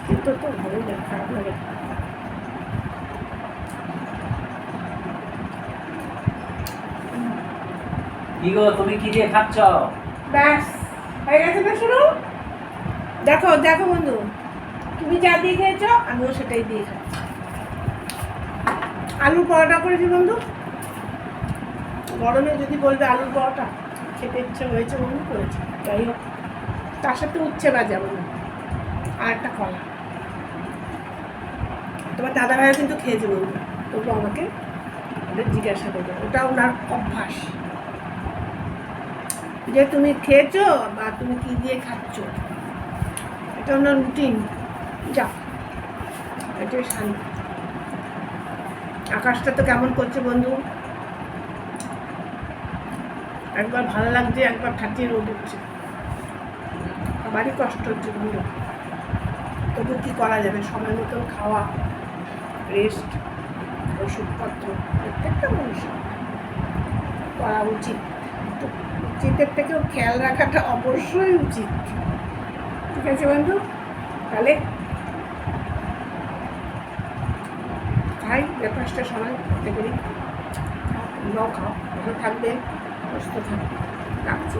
কিন্তু তো ভালোই লাগে, খারাপ লাগে। কি গো, তুমি কি দিয়ে খাচ্ছ? ব্যাস হয়ে গেছে না শুরু। দেখো দেখো বন্ধু, তুমি যা দিয়ে খেয়েছো আমিও সেটাই দিয়ে খাচ্ছি। আলুর পরোটা করেছি বন্ধু, গরমে যদি বলবে আলুর পরোটা খেতে ইচ্ছে হয়েছে বন্ধু, করেছি। যাই হোক, তার সাথে উচ্ছে ভাজা বন্ধু, আর একটা কলা। তোমার দাদা ভাইও কিন্তু খেয়েছে বন্ধু, তবু আমাকে ওদের জিজ্ঞাসা করবে, ওটা ওনার অভ্যাস যে তুমি খেয়েছো বা তুমি কি দিয়ে খাচ্ছ, এটা ওনার রুটিন। যা, এটাই শান্তি। আকাশটা তো কেমন করছে বন্ধু, একবার ভালো লাগছে, একবার ঠাটিয়ে রোদ উঠছে, আবারই কষ্ট হচ্ছে বন্ধু। তবু কি করা যাবে, সময় মতন খাওয়া, রেস্ট, ওষুধপত্র প্রত্যেকটা মানুষের করা উচিত। তো উচিতের থেকেও খেয়াল রাখাটা অবশ্যই উচিত। ঠিক আছে বন্ধু, তাহলে খাই ব্রেকফাস্টটা সময় করতে করি। তোমরাও খাও, ভালো থাকবে, সুস্থ থাকবে। রাখছি।